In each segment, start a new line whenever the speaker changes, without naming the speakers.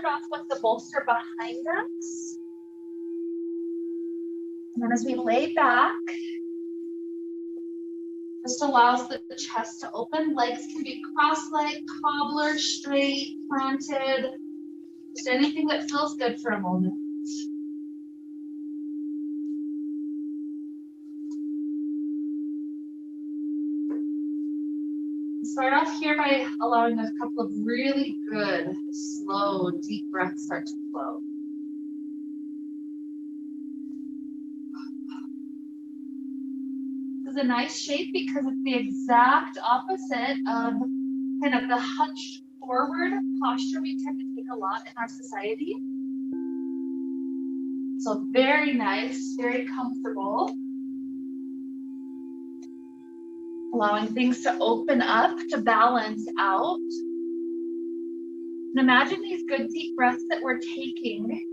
start off with the bolster behind us. And then as we lay back, just allows the chest to open. Legs can be cross-legged, cobbler, straight, planted, just anything that feels good for a moment. Start off here by allowing a couple of really good, slow, deep breaths start to flow. This is a nice shape because it's the exact opposite of kind of the hunched forward posture we tend to take a lot in our society. So very nice, very comfortable. Allowing things to open up, to balance out. And imagine these good deep breaths that we're taking.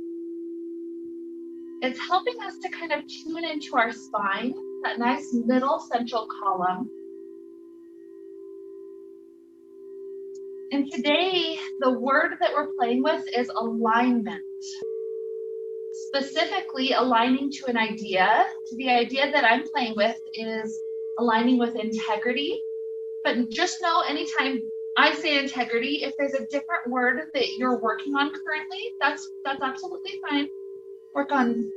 It's helping us to kind of tune into our spine, that nice middle central column. And today, the word that we're playing with is alignment. Specifically aligning to an idea. The idea that I'm playing with is aligning with integrity. But just know anytime I say integrity, if there's a different word that you're working on currently, that's absolutely fine. Work on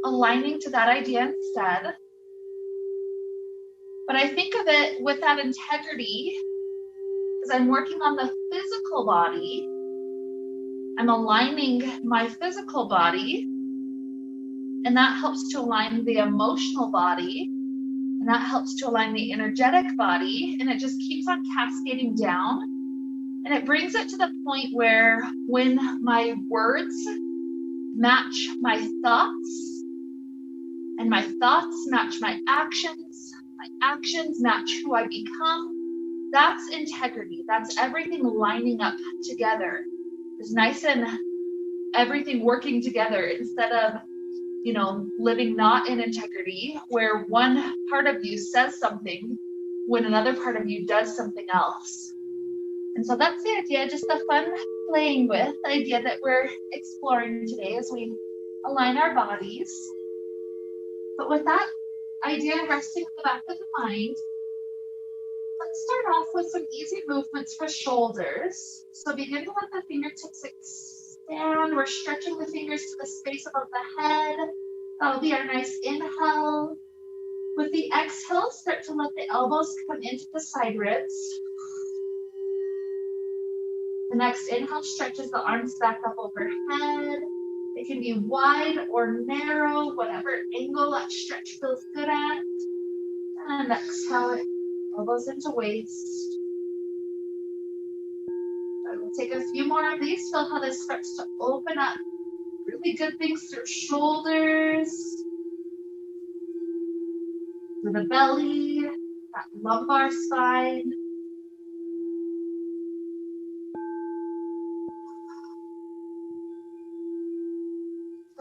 aligning to that idea instead. But I think of it with that integrity as I'm working on the physical body. I'm aligning my physical body, and that helps to align the emotional body, and that helps to align the energetic body, and it just keeps on cascading down. And it brings it to the point where when my words match my thoughts, and my thoughts match my actions match who I become, that's integrity. That's everything lining up together. It's nice and everything working together instead of, living not in integrity, where one part of you says something when another part of you does something else. And so that's the idea, just the fun playing with the idea that we're exploring today as we align our bodies. But with that idea resting at the back of the mind, let's start off with some easy movements for shoulders. So begin to let the fingertips expand. We're stretching the fingers to the space above the head. That'll be our nice inhale. With the exhale, start to let the elbows come into the side ribs. The next inhale stretches the arms back up overhead. It can be wide or narrow, whatever angle that stretch feels good at. And exhale, elbows into waist. We'll take a few more of these. Feel how this starts to open up. Really good things through shoulders, through the belly, that lumbar spine.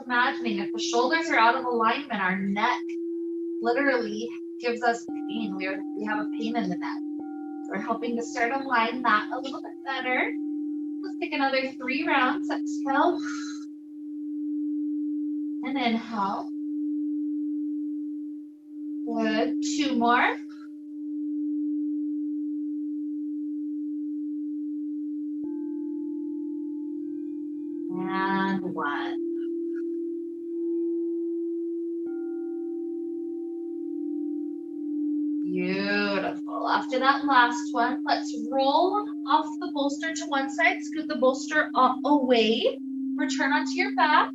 Imagining if the shoulders are out of alignment, our neck literally gives us pain. We have a pain in the neck. So we're helping to start to align that a little bit better. Let's take another 3 rounds. Exhale. And inhale. Good. 2 more. And 1. Beautiful. After that last one, let's roll off the bolster to one side, scoot the bolster away, return onto your back.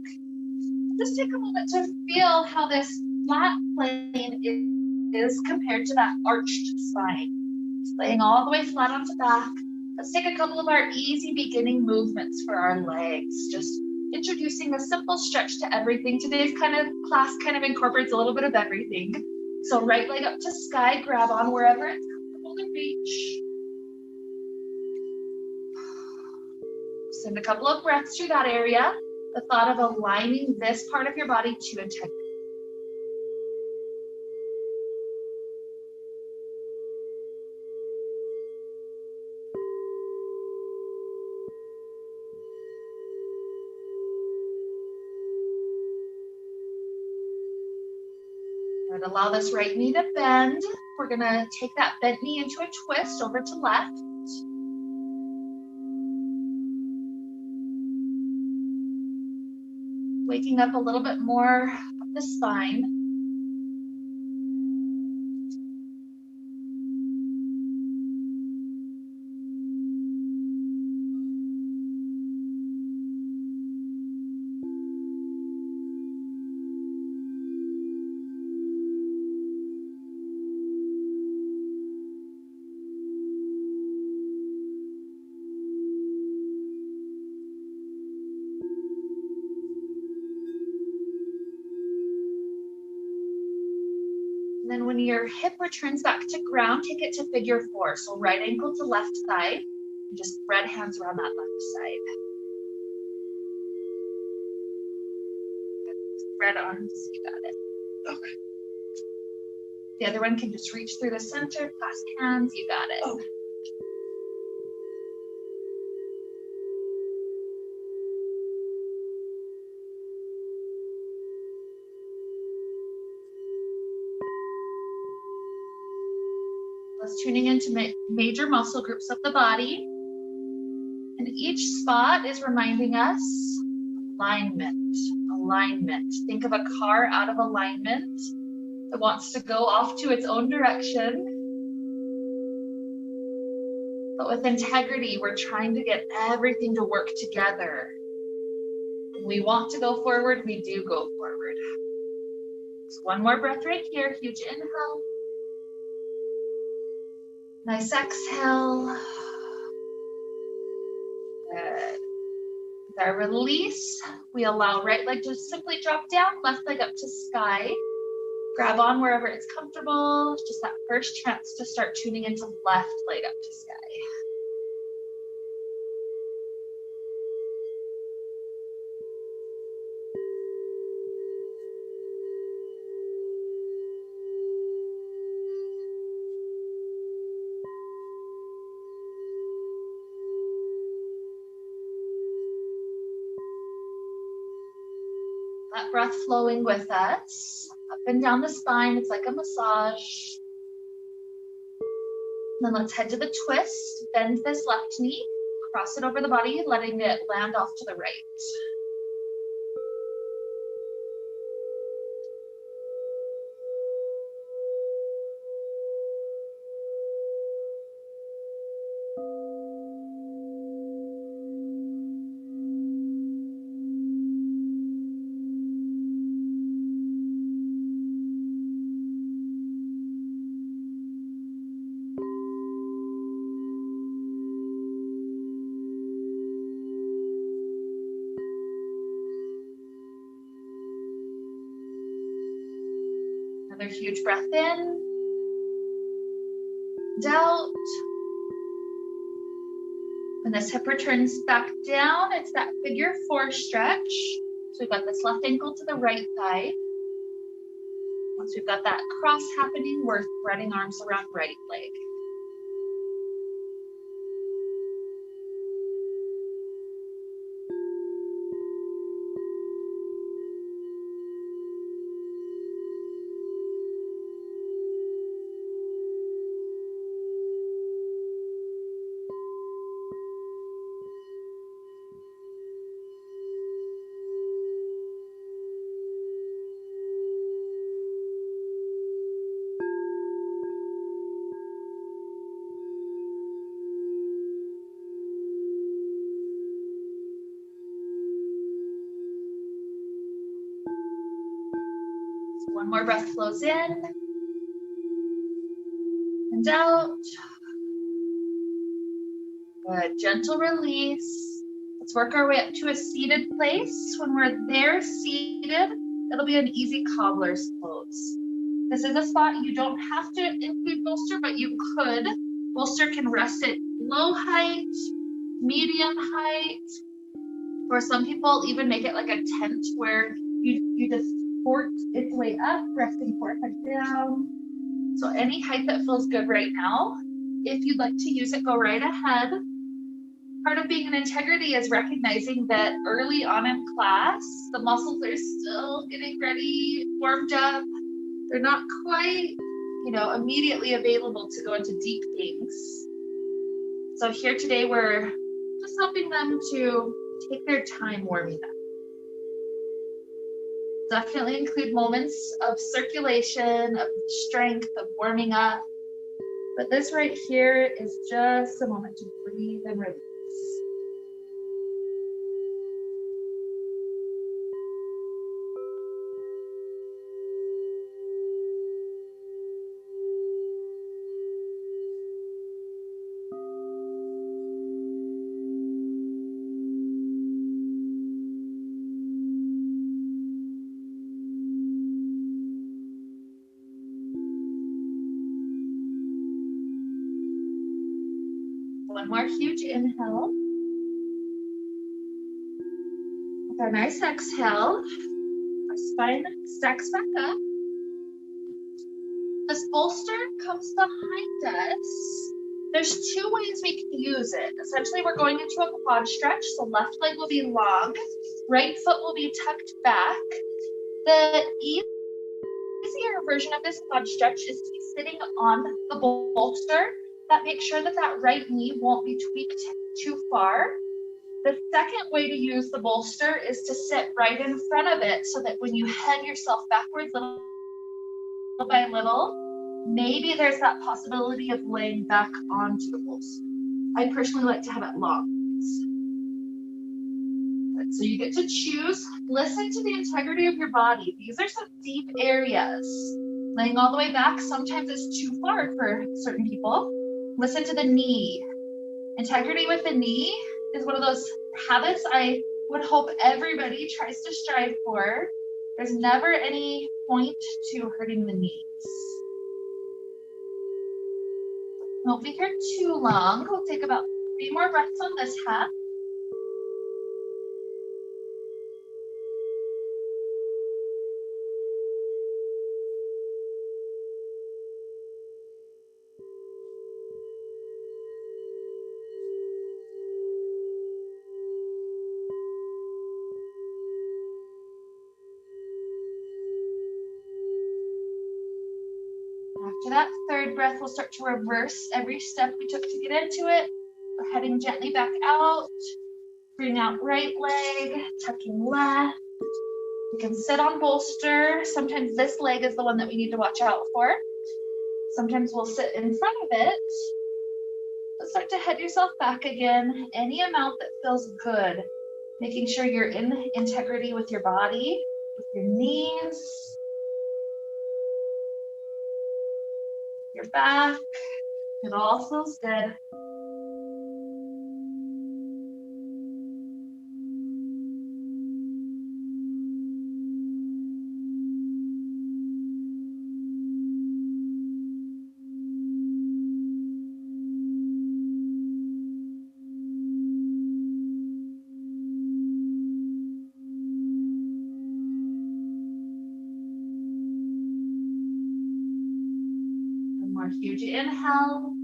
Just take a moment to feel how this flat plane is compared to that arched spine. Just laying all the way flat onto back. Let's take a couple of our easy beginning movements for our legs. Just introducing a simple stretch to everything. Today's class kind of incorporates a little bit of everything. So right leg up to sky, grab on wherever it's comfortable to reach. Send a couple of breaths through that area. The thought of aligning this part of your body to integrity. Good. Allow this right knee to bend. We're gonna take that bent knee into a twist over to left. Waking up a little bit more of the spine. And then when your hip returns back to ground, take it to figure 4. So right ankle to left thigh, and just spread hands around that left side. Spread arms, you got it. Okay. The other one can just reach through the center, clasp hands, you got it. Okay. Tuning into major muscle groups of the body. And each spot is reminding us alignment, alignment. Think of a car out of alignment that wants to go off to its own direction. But with integrity, we're trying to get everything to work together. When we want to go forward, we do go forward. So one more breath right here, huge inhale. Nice exhale. Good. With our release, we allow right leg to simply drop down, left leg up to sky. Grab on wherever it's comfortable. Just that first chance to start tuning into left leg up to sky. That breath flowing with us, up and down the spine, it's like a massage. Then let's head to the twist, bend this left knee, cross it over the body, letting it land off to the right. Another huge breath in and out. When this hip returns back down, it's that figure 4 stretch. So we've got this left ankle to the right thigh. Once we've got that cross happening, we're spreading arms around right leg. One more breath flows in and out. Good, gentle release. Let's work our way up to a seated place. When we're there seated, it'll be an easy cobbler's pose. This is a spot you don't have to include bolster, but you could. Bolster can rest at low height, medium height, or some people even make it like a tent where you just support its way up, resting forehead down. So any height that feels good right now. If you'd like to use it, go right ahead. Part of being in integrity is recognizing that early on in class, the muscles are still getting ready, warmed up. They're not quite, immediately available to go into deep things. So here today, we're just helping them to take their time warming up. Definitely include moments of circulation, of strength, of warming up. But this right here is just a moment to breathe and release. One more huge inhale. With our nice exhale, our spine stacks back up. This bolster comes behind us. There's two ways we can use it. Essentially, we're going into a quad stretch, so left leg will be long, right foot will be tucked back. The easier version of this quad stretch is to be sitting on the bolster. That makes sure that that right knee won't be tweaked too far. The second way to use the bolster is to sit right in front of it so that when you head yourself backwards little by little, maybe there's that possibility of laying back onto the bolster. I personally like to have it long. So you get to choose. Listen to the integrity of your body. These are some deep areas. Laying all the way back sometimes is too far for certain people. Listen to the knee. Integrity with the knee is one of those habits I would hope everybody tries to strive for. There's never any point to hurting the knees. Won't be here too long. We'll take about 3 more breaths on this half. After that third breath, we'll start to reverse every step we took to get into it. We're heading gently back out. Bring out right leg, tucking left. You can sit on bolster. Sometimes this leg is the one that we need to watch out for. Sometimes we'll sit in front of it. But start to head yourself back again, any amount that feels good. Making sure you're in integrity with your body, with your knees, your back. It all feels good. Huge inhale,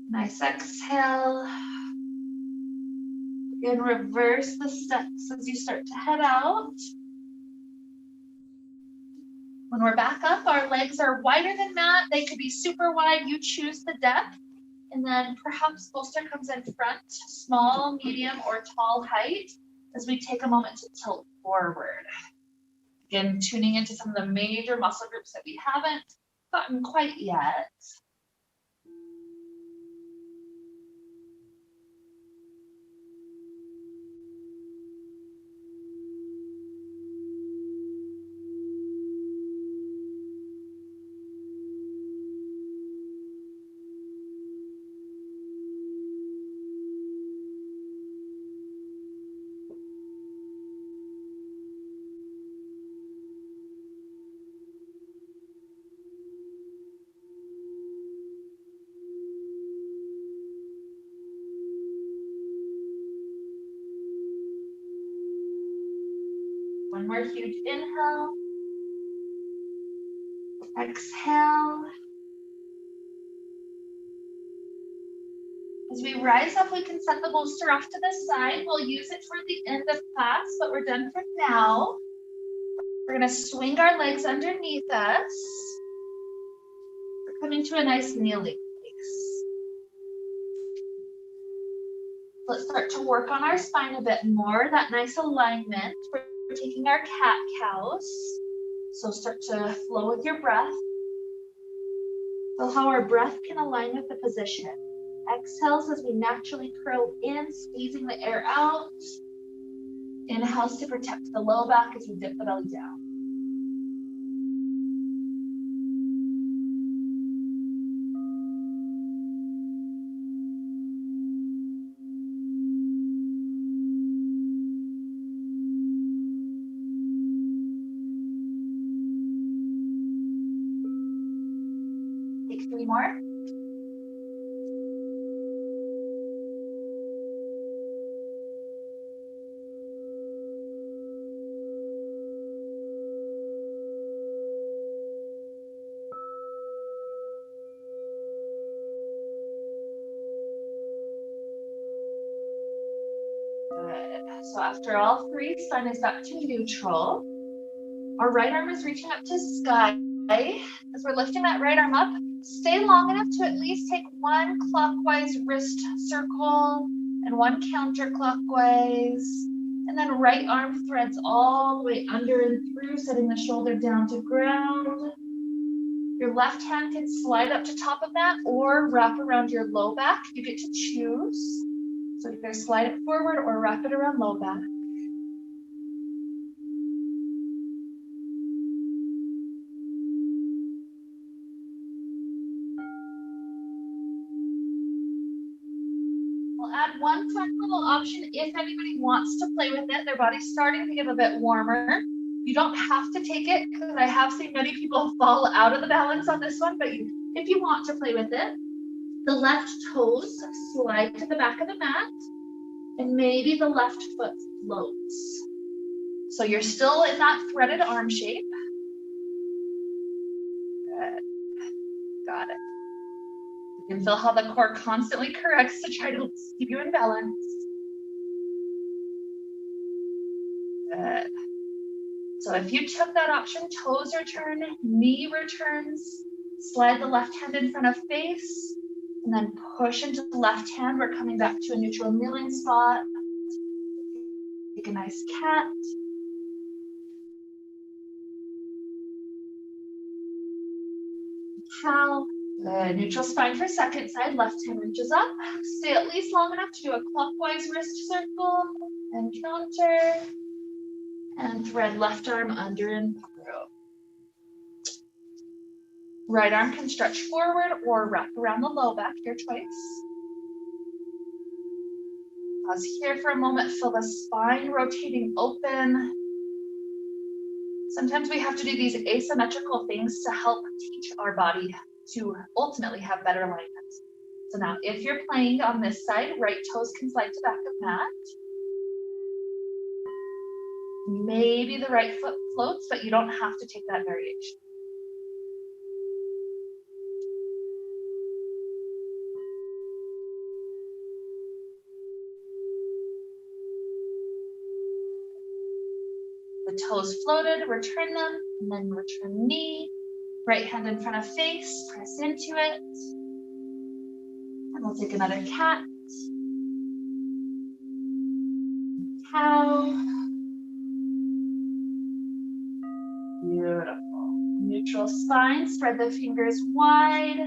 nice exhale. Again, reverse the steps as you start to head out. When we're back up, our legs are wider than that. They could be super wide. You choose the depth. And then perhaps bolster comes in front, small, medium, or tall height as we take a moment to tilt forward. Again, tuning into some of the major muscle groups that we haven't gotten quite yet. One more huge inhale. Exhale. As we rise up, we can set the bolster off to the side. We'll use it toward the end of class, but we're done for now. We're going to swing our legs underneath us. We're coming to a nice kneeling place. Let's start to work on our spine a bit more, that nice alignment. We're taking our cat-cows. So start to flow with your breath. Feel how our breath can align with the position. Exhales as we naturally curl in, squeezing the air out. Inhales to protect the low back as we dip the belly down. Take 3 more. So after all 3, spine is back to neutral. Our right arm is reaching up to sky. As we're lifting that right arm up, stay long enough to at least take 1 clockwise wrist circle and 1 counterclockwise. And then right arm threads all the way under and through, setting the shoulder down to ground. Your left hand can slide up to top of that or wrap around your low back. You get to choose. So either slide it forward or wrap it around low back. We'll add one fun little option if anybody wants to play with it. Their body's starting to get a bit warmer. You don't have to take it because I have seen many people fall out of the balance on this one, but if you want to play with it, the left toes slide to the back of the mat. And maybe the left foot floats. So you're still in that threaded arm shape. Good. Got it. You can feel how the core constantly corrects to try to keep you in balance. Good. So if you took that option, toes return, knee returns, slide the left hand in front of face, and then push into the left hand. We're coming back to a neutral kneeling spot. Take a nice cat. Cow. Good. Neutral spine for second side. Left hand reaches up. Stay at least long enough to do a clockwise wrist circle and counter. And thread left arm under and through. Right arm can stretch forward or wrap around the low back, your choice. Pause here for a moment, feel the spine rotating open. Sometimes we have to do these asymmetrical things to help teach our body to ultimately have better alignment. So now if you're playing on this side, right toes can slide to back of mat. Maybe the right foot floats, but you don't have to take that variation. The toes floated, return them, and then return knee. Right hand in front of face, press into it. And we'll take another cat. Cow. Beautiful. Neutral spine, spread the fingers wide.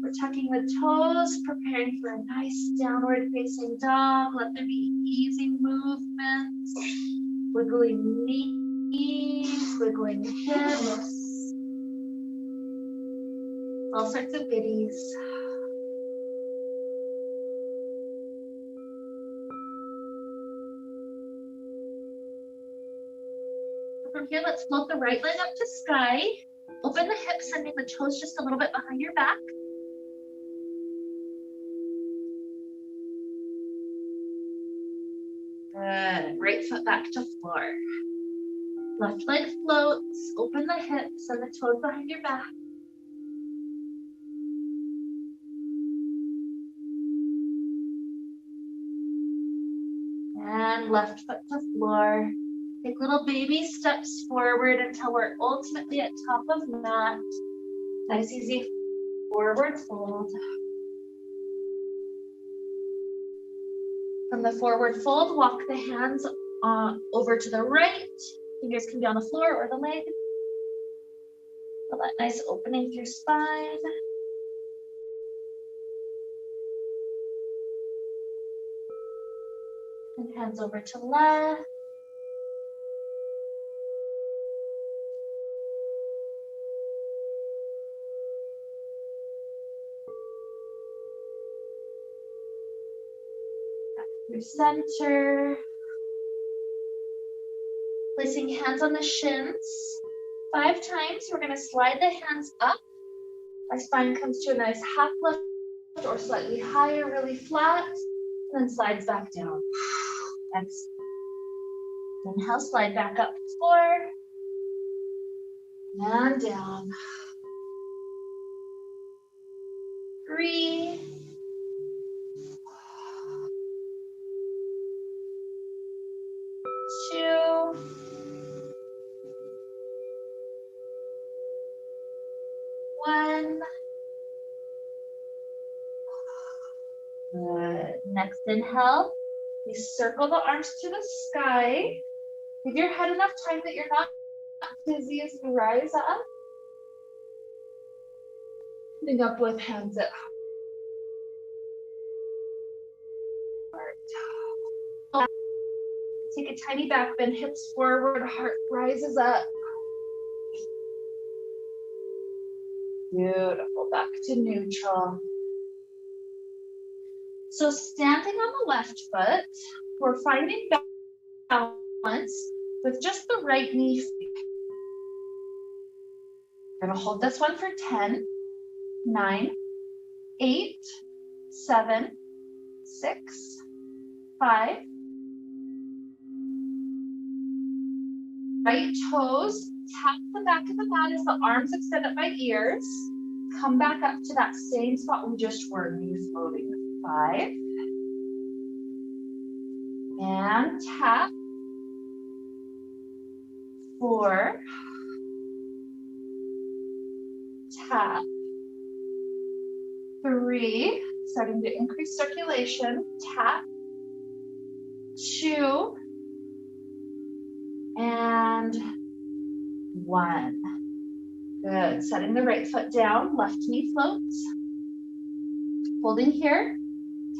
We're tucking the toes, preparing for a nice downward facing dog. Let there be easy movements. Wiggling knees, wiggling hips. All sorts of goodies. From here, let's float the right leg up to sky. Open the hips, sending the toes just a little bit behind your back. Good. Right foot back to floor. Left leg floats. Open the hips and the toes behind your back. And left foot to floor. Take little baby steps forward until we're ultimately at top of mat. Nice, easy forward fold. From the forward fold, walk the hands over to the right. Fingers can be on the floor or the leg. Feel that nice opening through spine. And hands over to left. Back through center. Placing hands on the shins. 5 times, we're going to slide the hands up. Our spine comes to a nice half lift or slightly higher, really flat, and then slides back down. Exhale. Inhale, slide back up 4. And down. 3. 2. 1. Good. Next inhale, we circle the arms to the sky. Give your head enough time that you're not dizzy as you rise up. Ending up with hands at heart. Take a tiny back bend, hips forward, heart rises up. Beautiful, back to neutral. So standing on the left foot, we're finding balance with just the right knee. We're gonna hold this one for 10, 9, 8, 7, 6, 5. Right toes, tap the back of the mat as the arms extend up by ears. Come back up to that same spot we just were, knees floating. 5. And tap. 4. Tap. 3. Starting to increase circulation. Tap. 2. And 1. Good. Setting the right foot down, left knee floats. Holding here.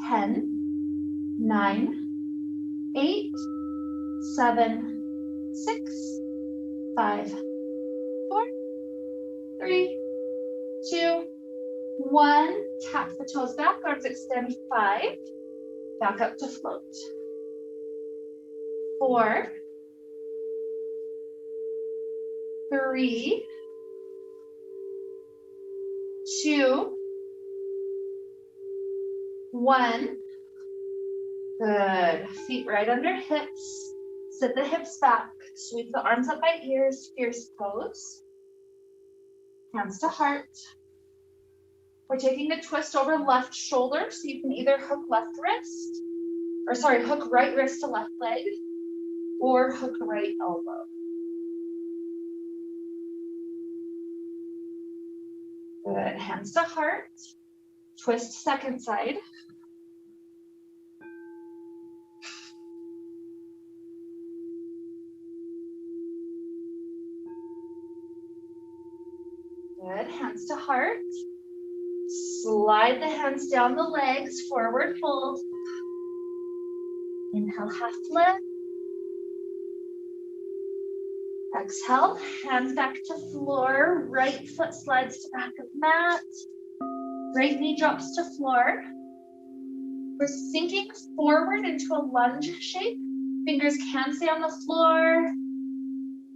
10, 9, 8, 7, 6, 5, 4, 3, 2, 1. Tap the toes back, arms extend. 5. Back up to float. 4, 3, 2, 1. Good. Feet right under hips. Sit the hips back. Sweep the arms up by ears. Fierce pose. Hands to heart. We're taking a twist over left shoulder, so you can either hook hook right wrist to left leg, or hook right elbow. Good. Hands to heart. Twist second side. Good. Hands to heart. Slide the hands down the legs, forward fold. Inhale, half lift. Exhale, hands back to floor. Right foot slides to back of mat. Right knee drops to floor. We're sinking forward into a lunge shape. Fingers can stay on the floor.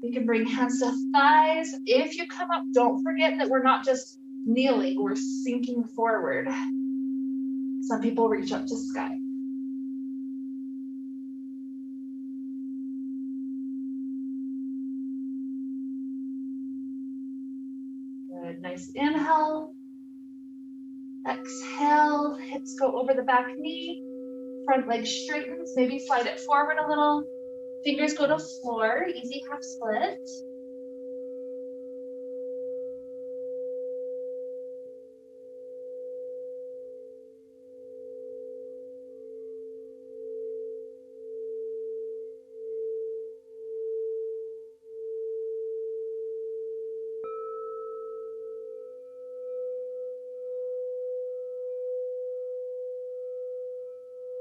You can bring hands to thighs. If you come up, don't forget that we're not just kneeling, we're sinking forward. Some people reach up to sky. Good, nice inhale. Exhale, hips go over the back knee. Front leg straightens, maybe slide it forward a little. Fingers go to floor, easy half split.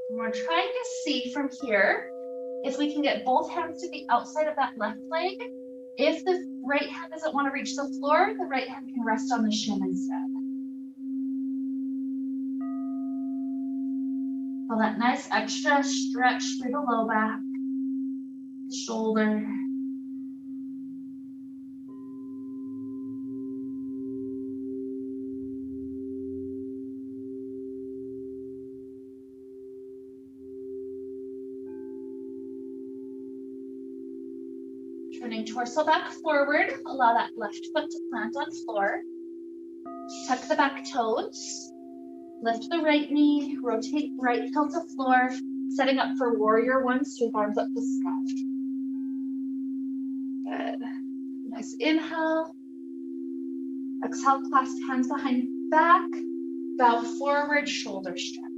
And we're trying to see from here if we can get both hands to the outside of that left leg. If the right hand doesn't want to reach the floor, the right hand can rest on the shin instead. Feel that nice extra stretch through the low back, shoulder. Turning torso back forward, allow that left foot to plant on floor. Tuck the back toes, lift the right knee, rotate right heel to floor, setting up for warrior one, sweep arms up to sky. Good. Nice inhale. Exhale, clasp hands behind back, bow forward, shoulder stretch.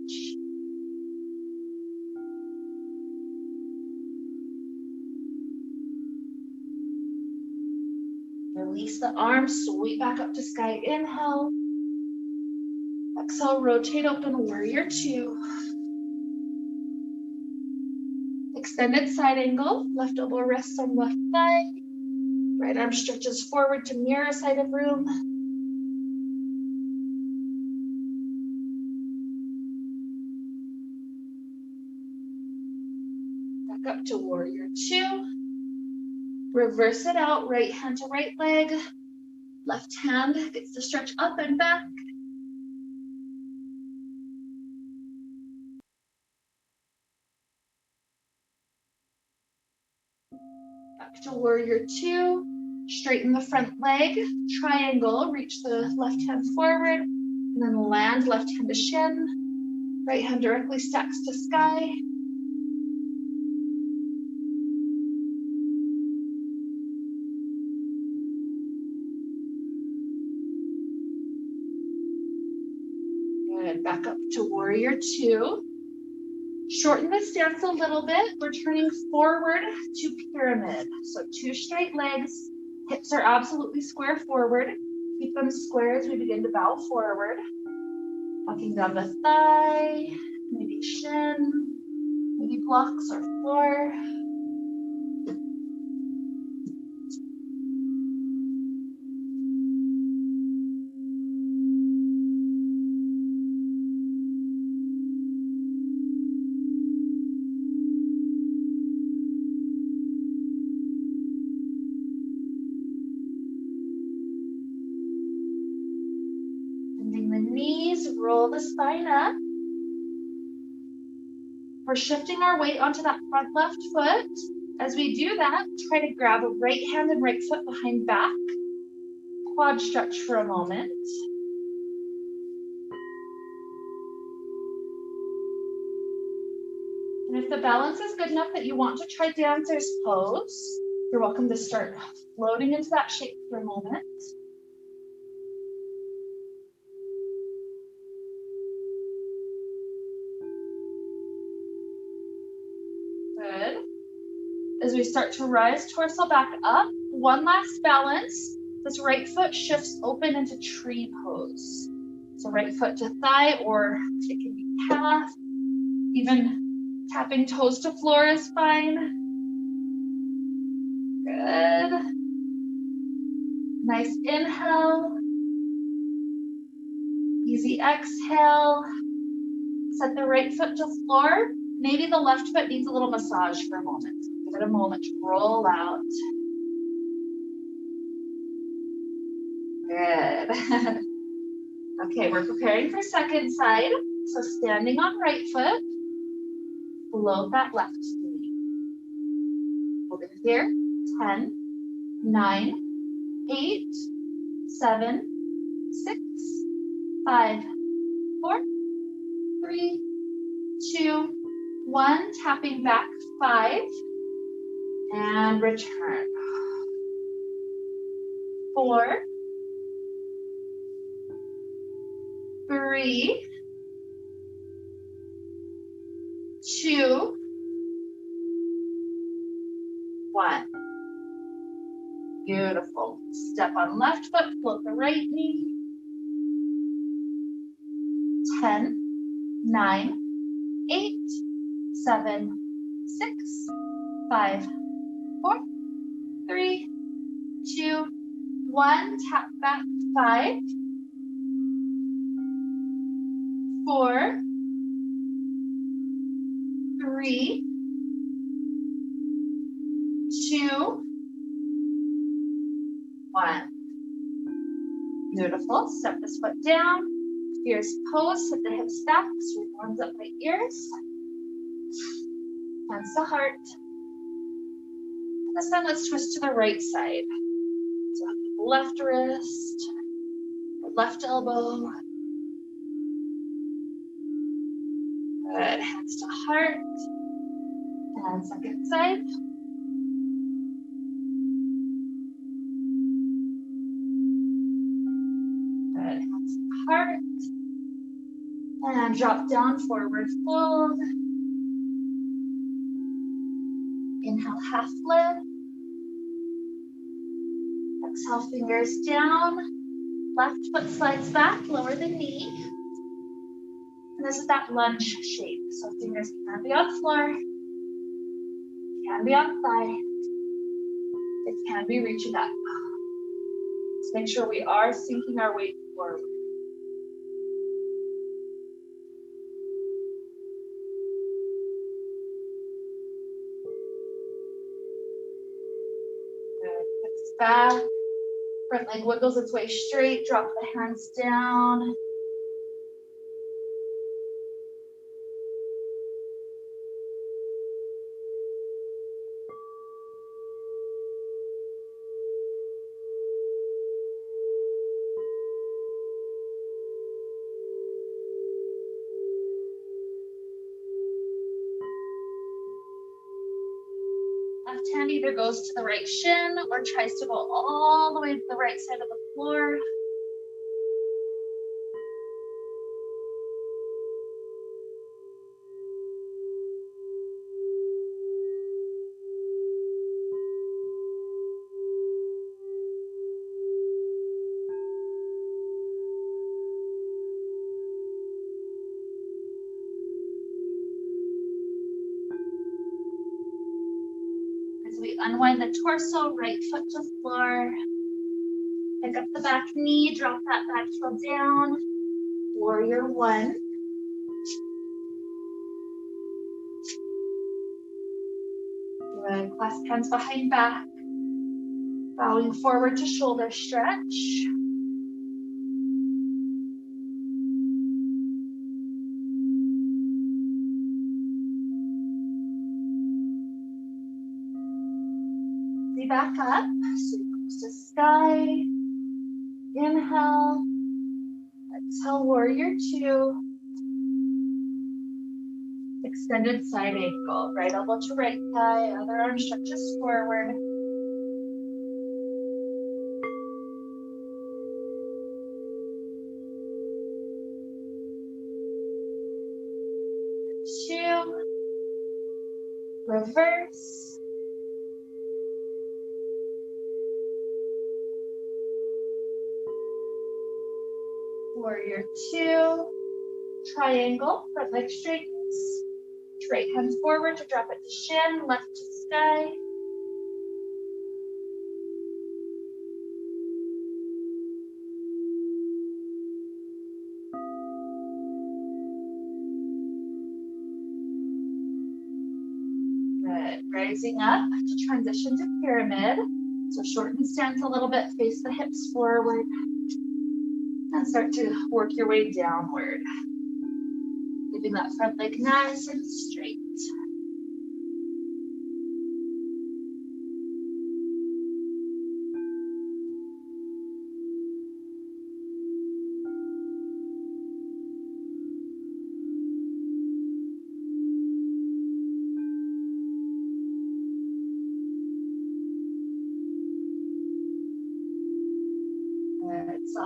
Release the arms, sweep back up to sky, inhale. Exhale, rotate open, warrior two. Extended side angle, left elbow rests on left thigh. Right arm stretches forward to mirror side of room. Back up to warrior two. Reverse it out, right hand to right leg. Left hand gets to stretch up and back. Back to warrior two. Straighten the front leg, triangle, reach the left hand forward, and then land, left hand to shin. Right hand directly stacks to sky. Good, back up to warrior two. Shorten the stance a little bit. We're turning forward to pyramid. So two straight legs, hips are absolutely square forward. Keep them square as we begin to bow forward. Walking down the thigh, maybe shin, maybe blocks or floor. Bending the knees, roll the spine up. We're shifting our weight onto that front left foot. As we do that, try to grab a right hand and right foot behind back. Quad stretch for a moment. And if the balance is good enough that you want to try dancer's pose, you're welcome to start floating into that shape for a moment. Good. As we start to rise, torso back up. One last balance. This right foot shifts open into tree pose. So right foot to thigh, or it can be calf. Even tapping toes to floor is fine. Good. Nice inhale. Easy exhale. Set the right foot to floor. Maybe the left foot needs a little massage for a moment. Give it a moment to roll out. Good. Okay, we're preparing for second side. So standing on right foot, float that left knee. Hold it here. 10, 9, 8, 7, 6, 5, 4, 3, 2, 1. Tapping back. 5, And return. 4, 3, 2, 1. Beautiful. Step on left foot, float the right knee. 10, 9, 8, 7, 6, 5, 4, 3, 2, 1. Tap back. 5, 4, 3, 2, 1. Beautiful. Step this foot down. Fierce pose. Hit the hips back. Sweep arms up by ears. Hands to heart. And this time, let's twist to the right side. So left wrist, left elbow. Good. Hands to heart. And second side. Good. Hands to heart. And drop down, forward fold. Inhale, half lift. Exhale, fingers down. Left foot slides back, lower the knee. And this is that lunge shape. So fingers can be on floor, can be on thigh. It can be reaching up. Let's make sure we are sinking our weight forward. Good. Hips back. Front leg wiggles its way straight. Drop the hands down. Left hand either goes to the right shin or tries to go all the way to the right side of the floor. As we unwind the torso, right foot to floor. Pick up the back knee, drop that back heel down. Warrior 1. Good. Clasp hands behind back. Bowing forward to shoulder stretch. Back up, so close to sky. Inhale, exhale, warrior 2. Extended side ankle, right elbow to right thigh, other arm stretches forward. Two, reverse. Warrior 2, triangle, front leg straightens. Right hand forward to drop it to shin, left to sky. Good. Rising up to transition to pyramid. So shorten stance a little bit, face the hips forward. And start to work your way downward. Keeping that front leg nice and straight.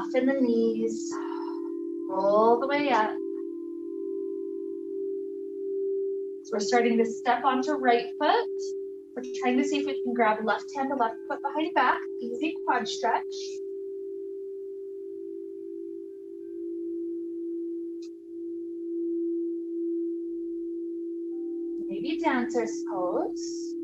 Soften the knees. Roll the way up. So we're starting to step onto right foot. We're trying to see if we can grab left hand to left foot behind back. Easy quad stretch. Maybe dancer's pose.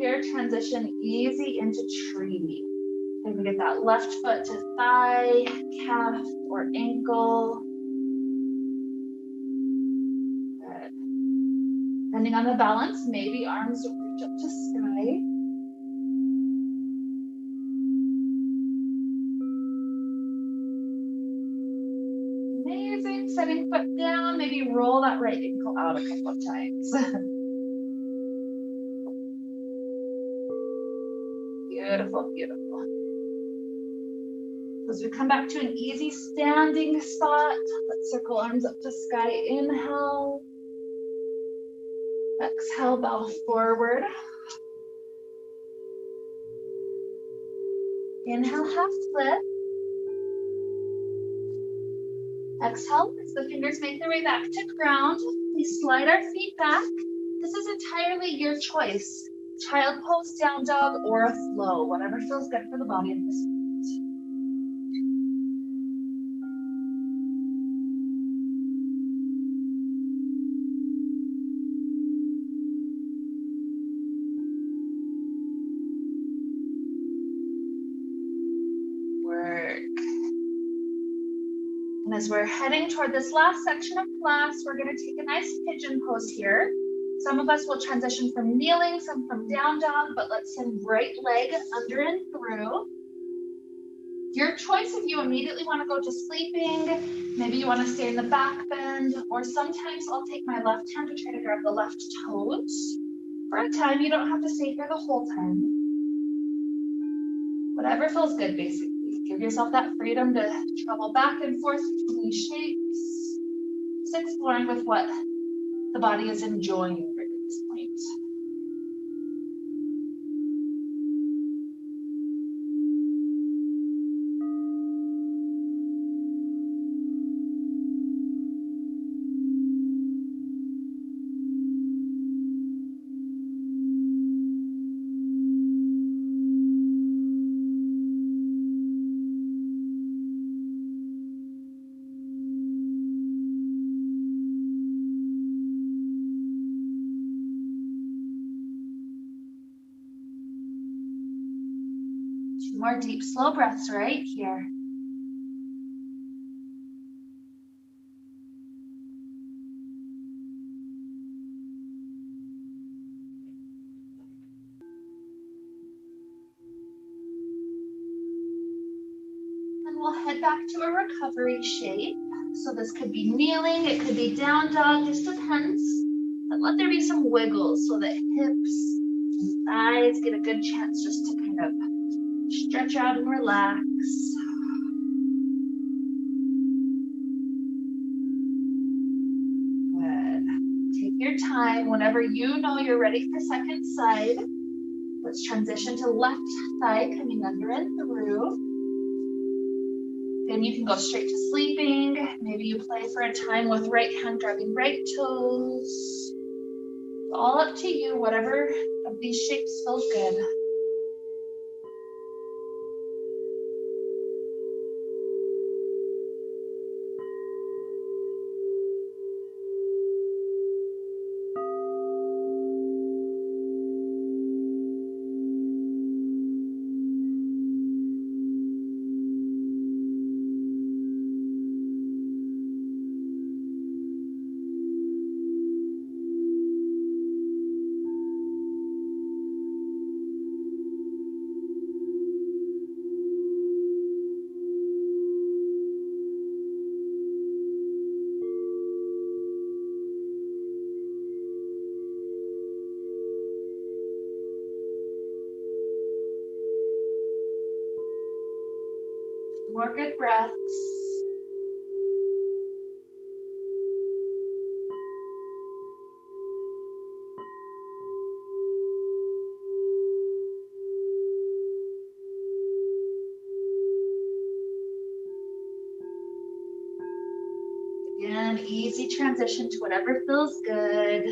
Here, transition easy into tree. And we get that left foot to thigh, calf, or ankle. Good. Depending on the balance, maybe arms reach up to sky. Amazing. Setting foot down, maybe roll that right ankle out a couple of times. Beautiful, beautiful. As we come back to an easy standing spot, let's circle arms up to sky. Inhale. Exhale, bow forward. Inhale, half split. Exhale, as the fingers make their way back to ground, we slide our feet back. This is entirely your choice. Child pose, down dog, or a flow, whatever feels good for the body at this point. And as we're heading toward this last section of class, we're going to take a nice pigeon pose here. Some of us will transition from kneeling, some from down dog, but let's send right leg under and through. Your choice if you immediately want to go to sleeping, maybe you want to stay in the back bend, or sometimes I'll take my left hand to try to grab the left toes. For a time, you don't have to stay here the whole time. Whatever feels good, basically. Give yourself that freedom to travel back and forth between these shapes. Just exploring with what the body is enjoying at this point. More deep, slow breaths right here. And we'll head back to a recovery shape. So this could be kneeling, it could be down dog, just depends. But let there be some wiggles so that hips and thighs get a good chance just to kind of stretch out and relax. Good. Take your time. Whenever you know you're ready for second side, let's transition to left thigh coming under and through. Then you can go straight to sleeping. Maybe you play for a time with right hand grabbing right toes. All up to you, whatever of these shapes feels good. More good breaths. then easy transition to whatever feels good.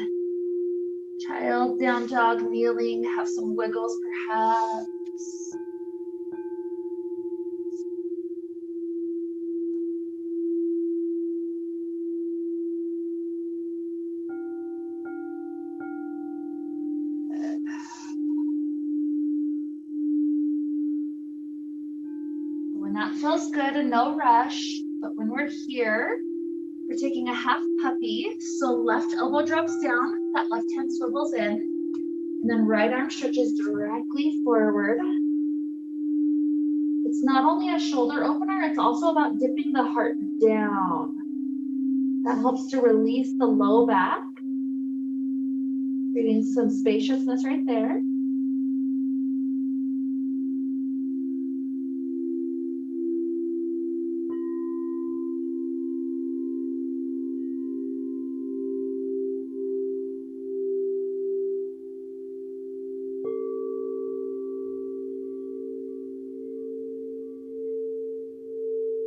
Child, down dog, kneeling, have some wiggles perhaps. When that feels good and no rush, but when we're here, we're taking a half puppy. So left elbow drops down, that left hand swivels in, and then right arm stretches directly forward. It's not only a shoulder opener, it's also about dipping the heart down. That helps to release the low back, creating some spaciousness right there.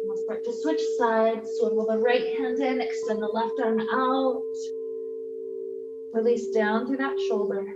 We'll start to switch sides. Swivel the right hand in, extend the left arm out. Release down through that shoulder.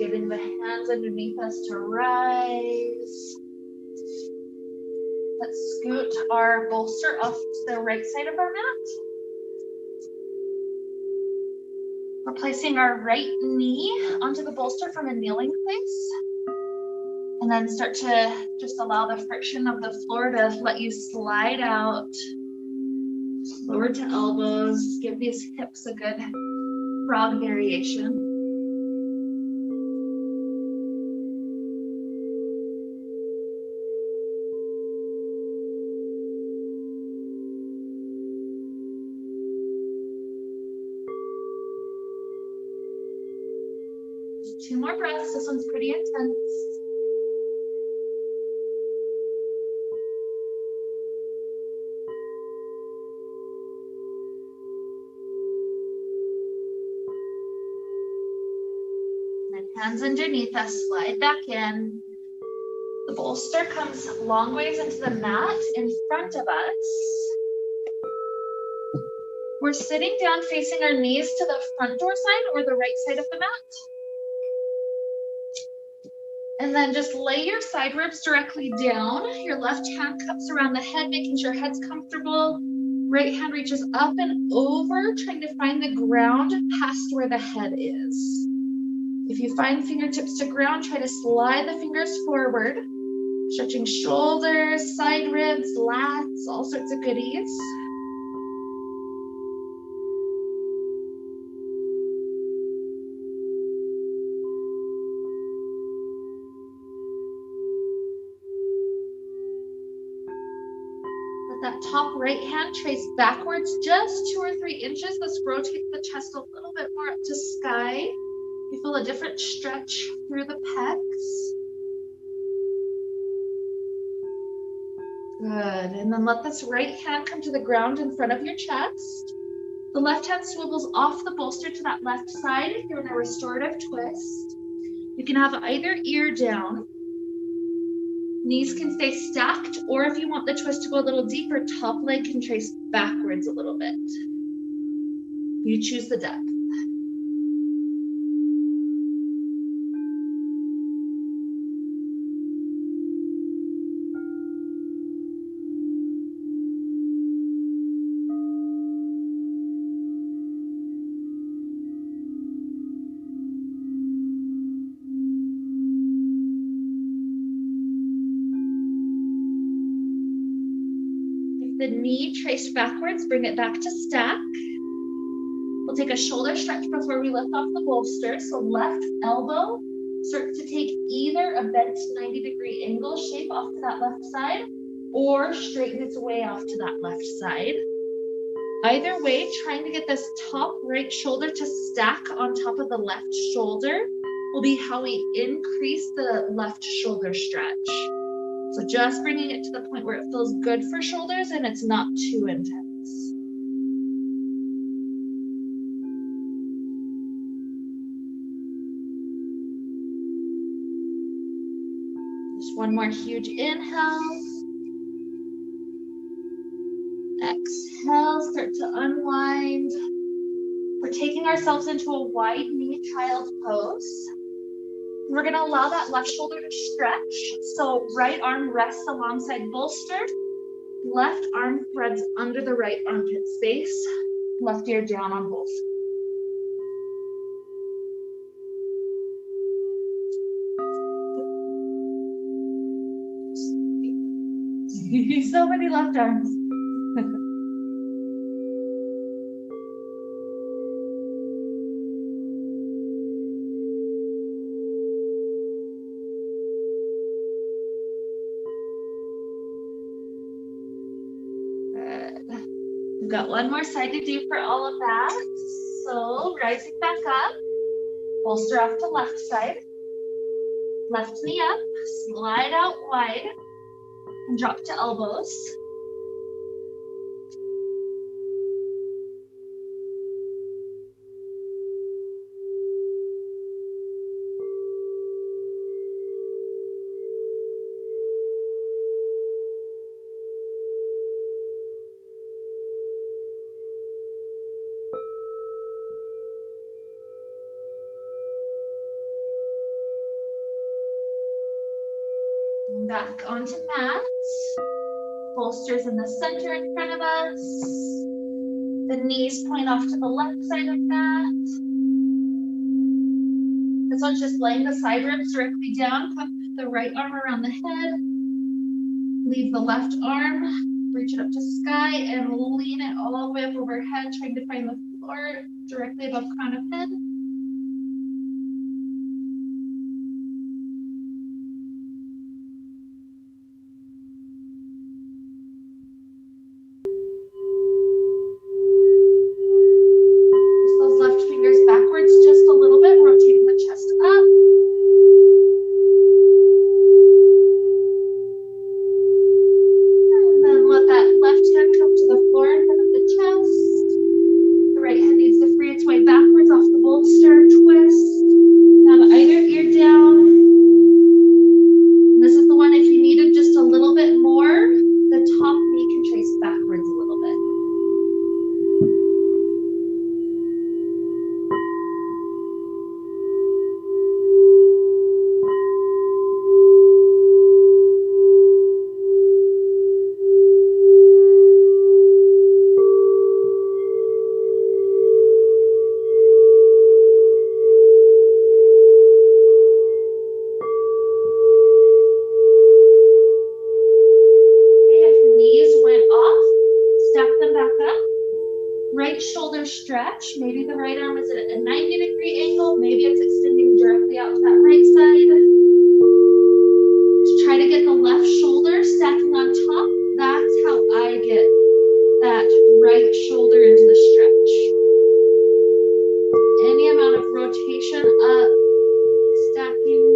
Getting the hands underneath us to rise. Let's scoot our bolster off to the right side of our mat. We're placing our right knee onto the bolster from a kneeling place. And then start to just allow the friction of the floor to let you slide out. Lower to elbows. Give these hips a good frog variation. Two more breaths. This one's pretty intense. And hands underneath us, slide back in. The bolster comes long ways into the mat in front of us. We're sitting down facing our knees to the front door side or the right side of the mat. And then just lay your side ribs directly down. Your left hand cups around the head, making sure head's comfortable. Right hand reaches up and over, trying to find the ground past where the head is. If you find fingertips to ground, try to slide the fingers forward, stretching shoulders, side ribs, lats, all sorts of goodies. That top right hand trace backwards just 2 or 3 inches. Let's rotate the chest a little bit more up to sky. You feel a different stretch through the pecs. Good. And then let this right hand come to the ground in front of your chest. The left hand swivels off the bolster to that left side if you're in a restorative twist. You can have either ear down. Knees can stay stacked, or if you want the twist to go a little deeper, top leg can trace backwards a little bit. You choose the depth. The knee traced backwards, bring it back to stack. We'll take a shoulder stretch before we lift off the bolster. So left elbow starts to take either a bent 90-degree angle shape off to that left side or straighten its way off to that left side. Either way, trying to get this top right shoulder to stack on top of the left shoulder will be how we increase the left shoulder stretch. So just bringing it to the point where it feels good for shoulders and it's not too intense. Just one more huge inhale. Exhale, start to unwind. We're taking ourselves into a wide knee child pose. We're going to allow that left shoulder to stretch. So right arm rests alongside bolster. Left arm threads under the right armpit space. Left ear down on bolster. So many left arms. We've got one more side to do for all of that. So rising back up, bolster off to left side, left knee up, slide out wide, and drop to elbows. Back onto mat. Bolsters in the center in front of us. The knees point off to the left side of mat. This one's just laying the side ribs directly down. Put the right arm around the head. Leave the left arm. Reach it up to sky and lean it all the way up overhead, trying to find the floor directly above crown of head. Stretch. Maybe the right arm is at a 90-degree angle. Maybe it's extending directly out to that right side. Just try to get the left shoulder stacking on top. That's how I get that right shoulder into the stretch. Any amount of rotation up, stacking.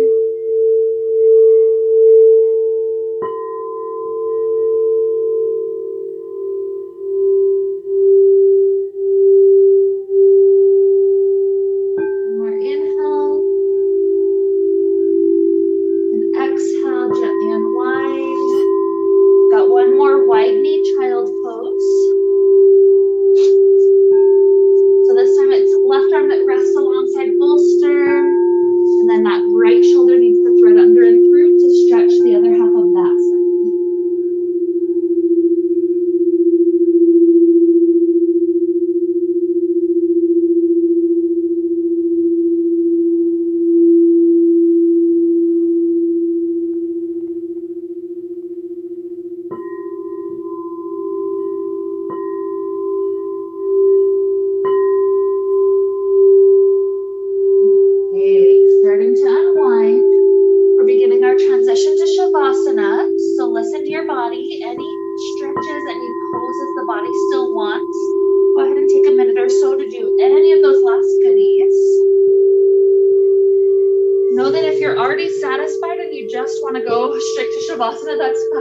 Right shoulder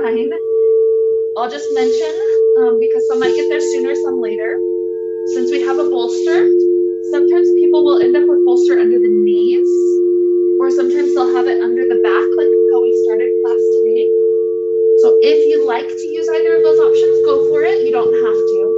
spine. I'll just mention, because some might get there sooner, some later. Since we have a bolster, sometimes people will end up with bolster under the knees, or sometimes they'll have it under the back, like how we started class today. So if you like to use either of those options, go for it. You don't have to.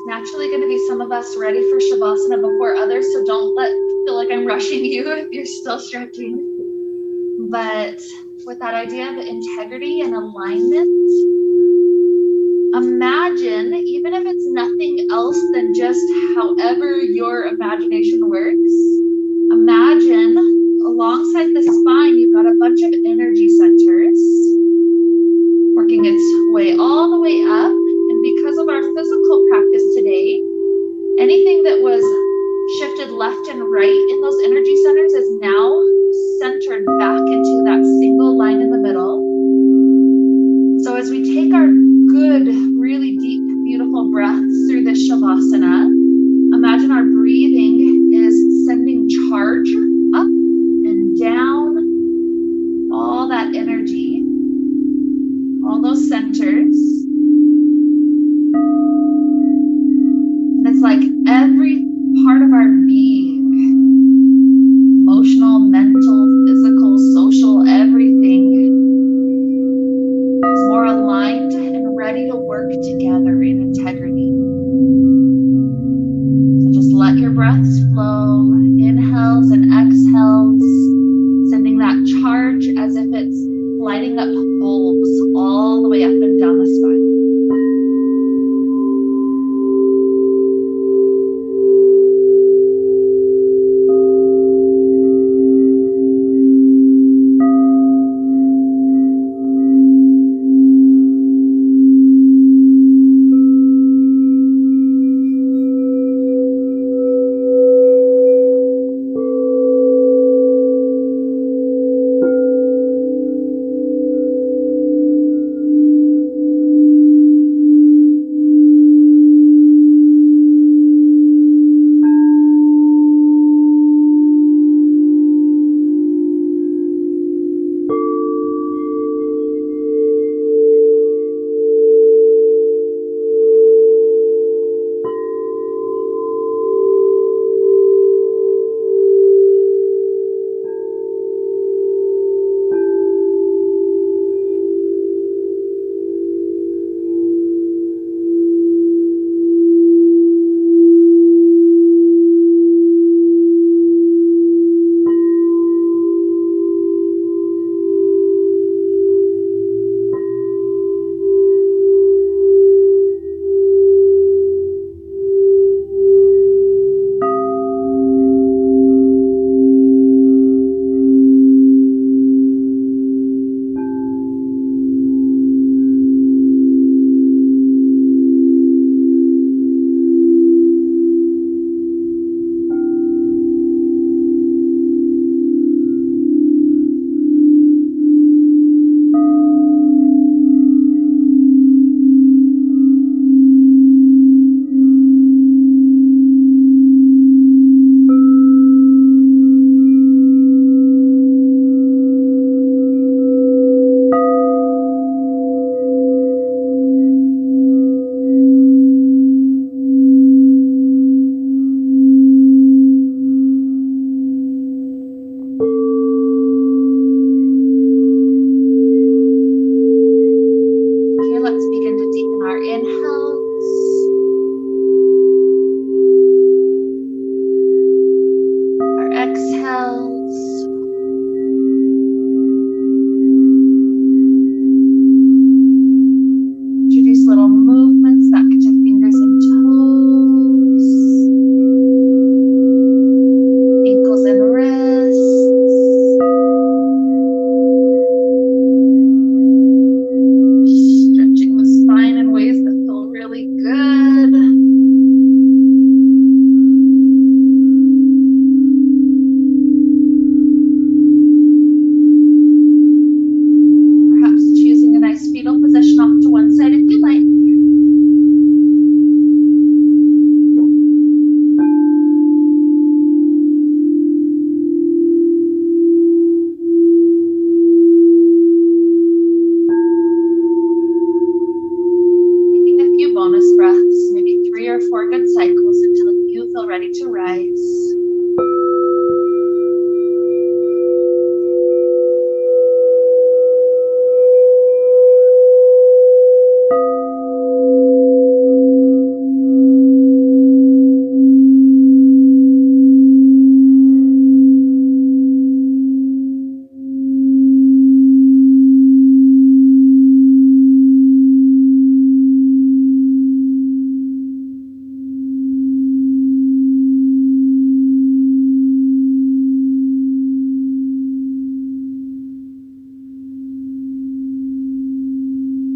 Naturally going to be some of us ready for Shavasana before others, so don't feel like I'm rushing you if you're still stretching. But with that idea of integrity and alignment, imagine, even if it's nothing else than just however your imagination works, imagine alongside the spine, you've got a bunch of energy centers working its way all the way up. And because of our physical practice today, anything that was shifted left and right in those energy centers is now centered back into that single line in the middle. So as we take our good, really deep, beautiful breaths through this Shavasana, imagine our breathing is sending charge up and down, all that energy, all those centers. And it's like every part of our being, emotional, mental, physical, social, everything, is more aligned and ready to work together in integrity. So just let your breaths flow, inhales and exhales, sending that charge as if it's lighting up bulbs all the way up and down the spine.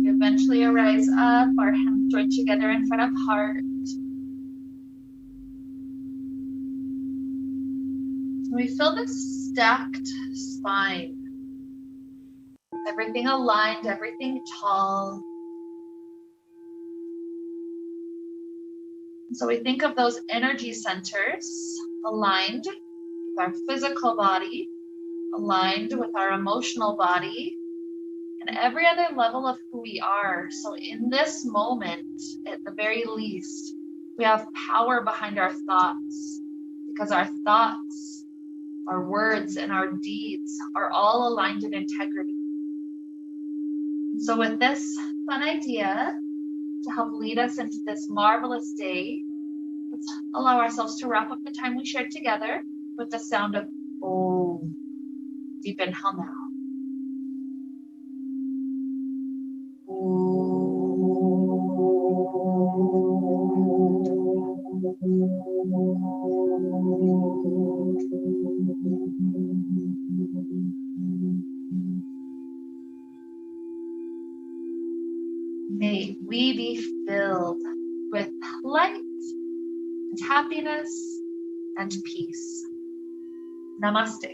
Eventually arise up, our hands joined together in front of heart. We feel this stacked spine. Everything aligned, everything tall. And so we think of those energy centers aligned with our physical body, aligned with our emotional body, and every other level of who we are. So in this moment, at the very least, we have power behind our thoughts, because our thoughts, our words, and our deeds are all aligned in integrity. So with this fun idea to help lead us into this marvelous day, let's allow ourselves to wrap up the time we shared together with the sound of Om. Deep inhale now. May we be filled with light and happiness and peace. Namaste.